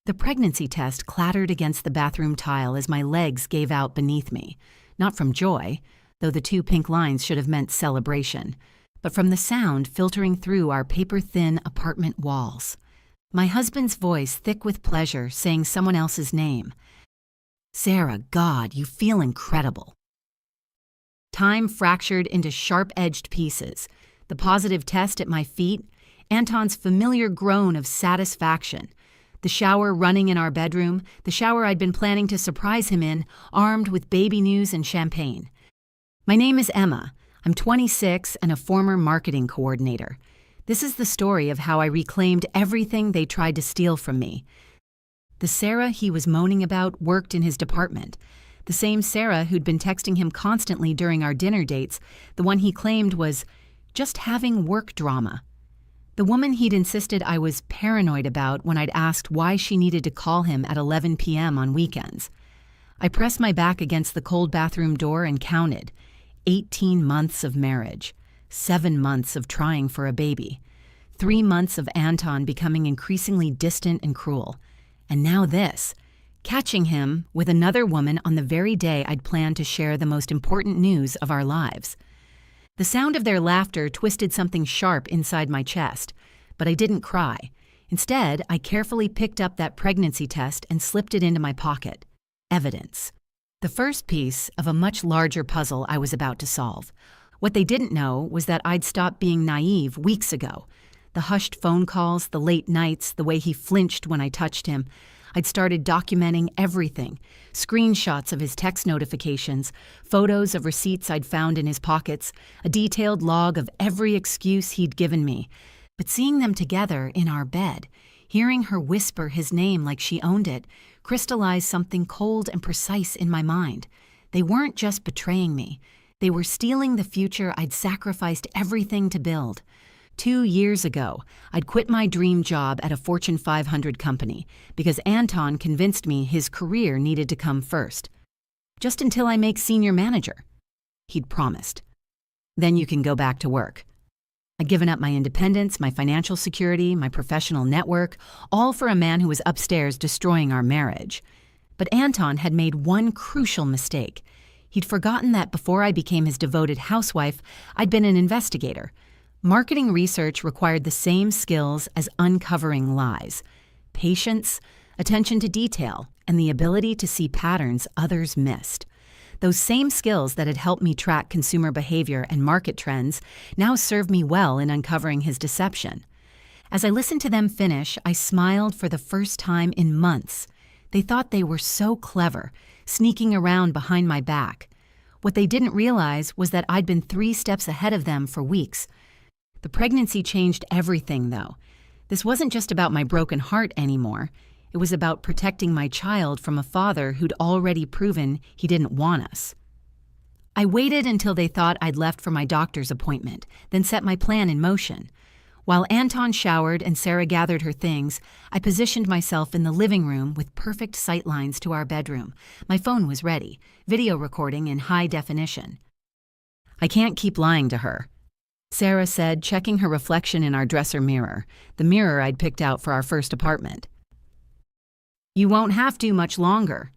The pregnancy test clattered against the bathroom tile as my legs gave out beneath me, not from joy, though the 2 pink lines should have meant celebration, but from the sound filtering through our paper-thin apartment walls. My husband's voice thick with pleasure saying someone else's name. "Sarah, God, you feel incredible." Time fractured into sharp-edged pieces, the positive test at my feet, Anton's familiar groan of satisfaction, the shower running in our bedroom, the shower I'd been planning to surprise him in, armed with baby news and champagne. My name is Emma. I'm 26 and a former marketing coordinator. This is the story of how I reclaimed everything they tried to steal from me. The Sarah he was moaning about worked in his department. The same Sarah who'd been texting him constantly during our dinner dates, the one he claimed was just having work drama. The woman he'd insisted I was paranoid about when I'd asked why she needed to call him at 11 p.m. on weekends. I pressed my back against the cold bathroom door and counted. 18 months of marriage, 7 months of trying for a baby, 3 months of Anton becoming increasingly distant and cruel, and now this, catching him with another woman on the very day I'd planned to share the most important news of our lives. The sound of their laughter twisted something sharp inside my chest, but I didn't cry. Instead, I carefully picked up that pregnancy test and slipped it into my pocket. Evidence. The first piece of a much larger puzzle I was about to solve. What they didn't know was that I'd stopped being naive weeks ago. The hushed phone calls, the late nights, the way he flinched when I touched him. I'd started documenting everything. Screenshots of his text notifications, photos of receipts I'd found in his pockets, a detailed log of every excuse he'd given me. But seeing them together in our bed, hearing her whisper his name like she owned it, crystallized something cold and precise in my mind. They weren't just betraying me. They were stealing the future I'd sacrificed everything to build. 2 years ago, I'd quit my dream job at a Fortune 500 company because Anton convinced me his career needed to come first. "Just until I make senior manager," he'd promised. "Then you can go back to work." I'd given up my independence, my financial security, my professional network, all for a man who was upstairs destroying our marriage. But Anton had made one crucial mistake. He'd forgotten that before I became his devoted housewife, I'd been an investigator. Marketing research required the same skills as uncovering lies: patience, attention to detail, and the ability to see patterns others missed. Those same skills that had helped me track consumer behavior and market trends now served me well in uncovering his deception. As I listened to them finish, I smiled for the first time in months. They thought they were so clever, sneaking around behind my back. What they didn't realize was that I'd been 3 steps ahead of them for weeks. The pregnancy changed everything, though. This wasn't just about my broken heart anymore. It was about protecting my child from a father who'd already proven he didn't want us. I waited until they thought I'd left for my doctor's appointment, then set my plan in motion. While Anton showered and Sarah gathered her things, I positioned myself in the living room with perfect sightlines to our bedroom. My phone was ready, video recording in high definition. "I can't keep lying to her," Sarah said, checking her reflection in our dresser mirror, the mirror I'd picked out for our first apartment. "You won't have to much longer,"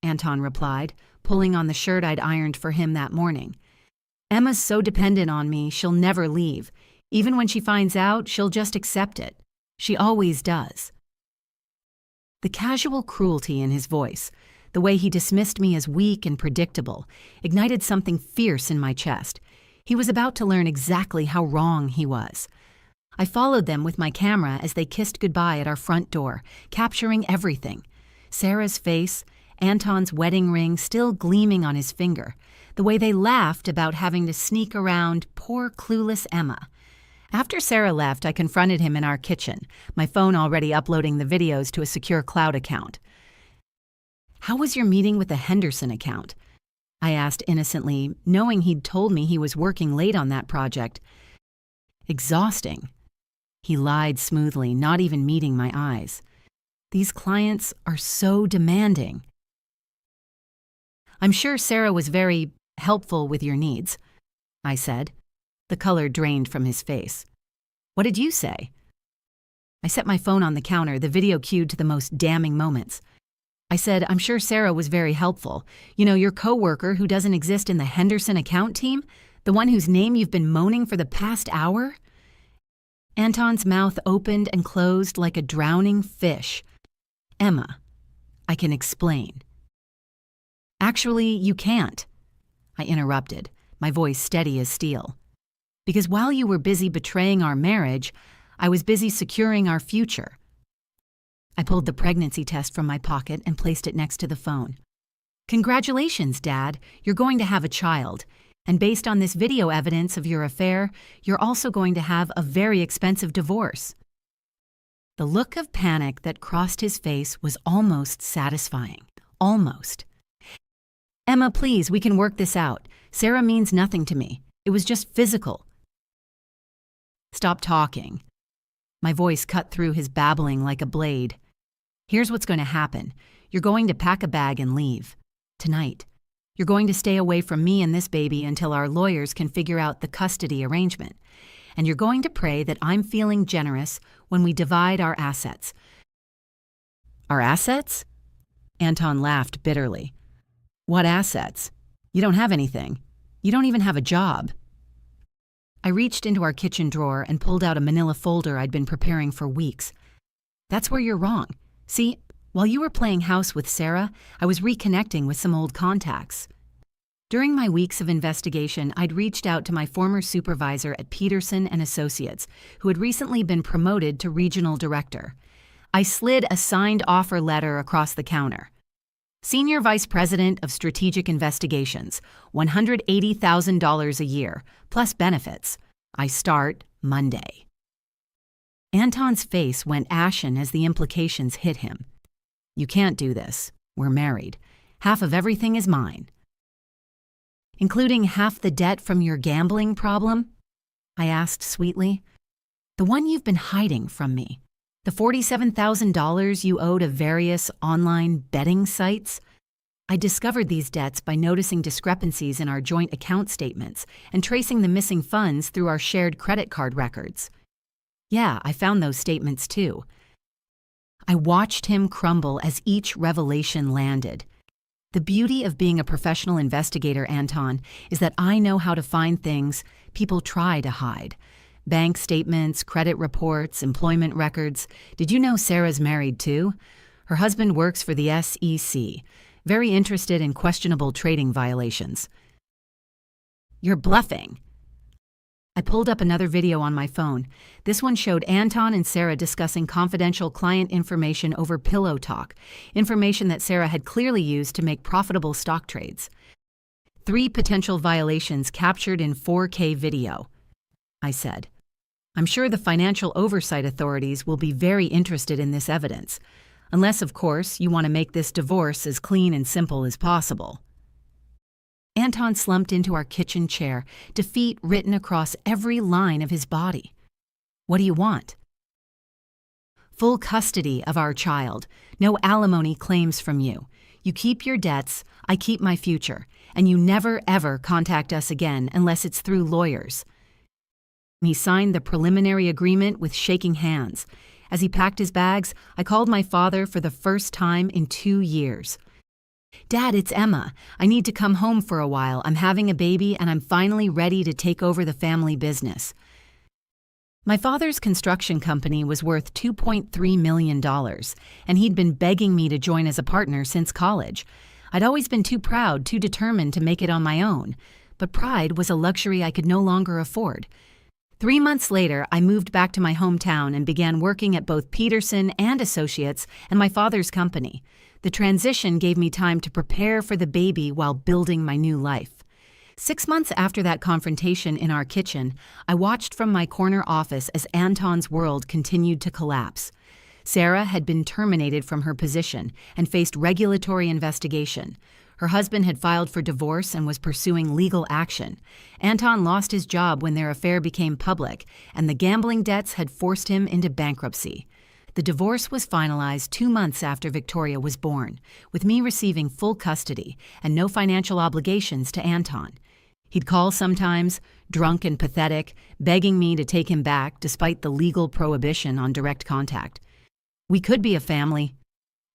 Anton replied, pulling on the shirt I'd ironed for him that morning. "Emma's so dependent on me, she'll never leave. Even when she finds out, she'll just accept it. She always does." The casual cruelty in his voice, the way he dismissed me as weak and predictable, ignited something fierce in my chest. He was about to learn exactly how wrong he was. I followed them with my camera as they kissed goodbye at our front door, capturing everything. Sarah's face, Anton's wedding ring still gleaming on his finger, the way they laughed about having to sneak around poor clueless Emma. After Sarah left, I confronted him in our kitchen, my phone already uploading the videos to a secure cloud account. "How was your meeting with the Henderson account?" I asked innocently, knowing he'd told me he was working late on that project. "Exhausting," he lied smoothly, not even meeting my eyes. "These clients are so demanding." "I'm sure Sarah was very helpful with your needs," I said. The color drained from his face. "What did you say?" I set my phone on the counter, the video cued to the most damning moments. I said, "I'm sure Sarah was very helpful. You know, your coworker who doesn't exist in the Henderson account team? The one whose name you've been moaning for the past hour?" Anton's mouth opened and closed like a drowning fish. "Emma, I can explain." "Actually, you can't," I interrupted, my voice steady as steel. "Because while you were busy betraying our marriage, I was busy securing our future." I pulled the pregnancy test from my pocket and placed it next to the phone. "Congratulations, Dad. You're going to have a child. And based on this video evidence of your affair, you're also going to have a very expensive divorce." The look of panic that crossed his face was almost satisfying. Almost. "Emma, please, we can work this out. Sarah means nothing to me. It was just physical." "Stop talking." My voice cut through his babbling like a blade. "Here's what's going to happen. You're going to pack a bag and leave. Tonight. You're going to stay away from me and this baby until our lawyers can figure out the custody arrangement. And you're going to pray that I'm feeling generous when we divide our assets." "Our assets?" Anton laughed bitterly. "What assets? You don't have anything. You don't even have a job." I reached into our kitchen drawer and pulled out a manila folder I'd been preparing for weeks. "That's where you're wrong. See, while you were playing house with Sarah, I was reconnecting with some old contacts." During my weeks of investigation, I'd reached out to my former supervisor at Peterson and Associates, who had recently been promoted to regional director. I slid a signed offer letter across the counter. "Senior Vice President of Strategic Investigations, $180,000 a year, plus benefits. I start Monday." Anton's face went ashen as the implications hit him. "You can't do this. We're married. Half of everything is mine." "Including half the debt from your gambling problem?" I asked sweetly. "The one you've been hiding from me. The $47,000 you owe to various online betting sites? I discovered these debts by noticing discrepancies in our joint account statements and tracing the missing funds through our shared credit card records." "Yeah, I found those statements too." I watched him crumble as each revelation landed. The beauty of being a professional investigator, Anton, is that I know how to find things people try to hide. Bank statements, credit reports, employment records. Did you know Sarah's married too? Her husband works for the SEC, very interested in questionable trading violations. "You're bluffing." I pulled up another video on my phone. This one showed Anton and Sarah discussing confidential client information over pillow talk, information that Sarah had clearly used to make profitable stock trades. 3 potential violations captured in 4K video. I said, "I'm sure the financial oversight authorities will be very interested in this evidence, unless, of course, you want to make this divorce as clean and simple as possible." Anton slumped into our kitchen chair, defeat written across every line of his body. "What do you want?" "Full custody of our child. No alimony claims from you. You keep your debts, I keep my future, and you never ever contact us again unless it's through lawyers." He signed the preliminary agreement with shaking hands. As he packed his bags, I called my father for the first time in 2 years. "Dad, it's Emma. I need to come home for a while. I'm having a baby and I'm finally ready to take over the family business." My father's construction company was worth $2.3 million, and he'd been begging me to join as a partner since college. I'd always been too proud, too determined to make it on my own, but pride was a luxury I could no longer afford. 3 months later, I moved back to my hometown and began working at both Peterson and Associates and my father's company. The transition gave me time to prepare for the baby while building my new life. 6 months after that confrontation in our kitchen, I watched from my corner office as Anton's world continued to collapse. Sarah had been terminated from her position and faced regulatory investigation. Her husband had filed for divorce and was pursuing legal action. Anton lost his job when their affair became public, and the gambling debts had forced him into bankruptcy. The divorce was finalized 2 months after Victoria was born, with me receiving full custody and no financial obligations to Anton. He'd call sometimes, drunk and pathetic, begging me to take him back despite the legal prohibition on direct contact. "We could be a family,"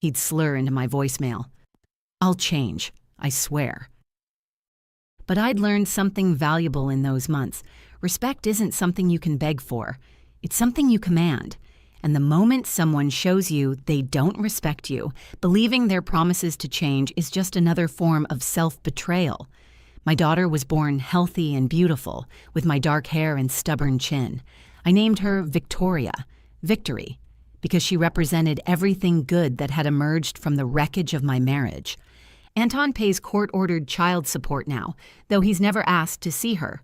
he'd slur into my voicemail. "I'll change, I swear." But I'd learned something valuable in those months. Respect isn't something you can beg for. It's something you command. And the moment someone shows you they don't respect you, believing their promises to change is just another form of self-betrayal. My daughter was born healthy and beautiful, with my dark hair and stubborn chin. I named her Victoria, Victory, because she represented everything good that had emerged from the wreckage of my marriage. Anton pays court-ordered child support now, though he's never asked to see her.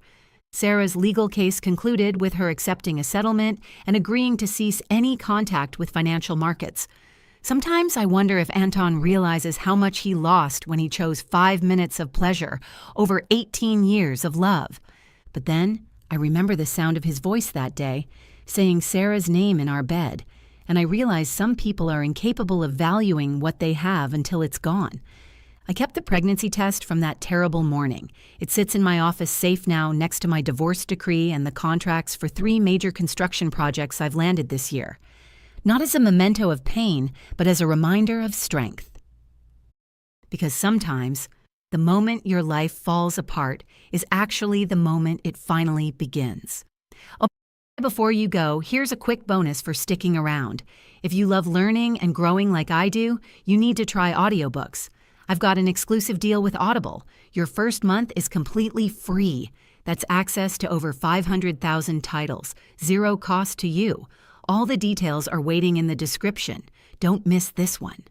Sarah's legal case concluded with her accepting a settlement and agreeing to cease any contact with financial markets. Sometimes I wonder if Anton realizes how much he lost when he chose 5 minutes of pleasure over 18 years of love. But then I remember the sound of his voice that day, saying Sarah's name in our bed, and I realize some people are incapable of valuing what they have until it's gone. I kept the pregnancy test from that terrible morning. It sits in my office safe now next to my divorce decree and the contracts for 3 major construction projects I've landed this year. Not as a memento of pain, but as a reminder of strength. Because sometimes, the moment your life falls apart is actually the moment it finally begins. Oh, before you go, here's a quick bonus for sticking around. If you love learning and growing like I do, you need to try audiobooks. I've got an exclusive deal with Audible. Your first month is completely free. That's access to over 500,000 titles, 0 cost to you. All the details are waiting in the description. Don't miss this one.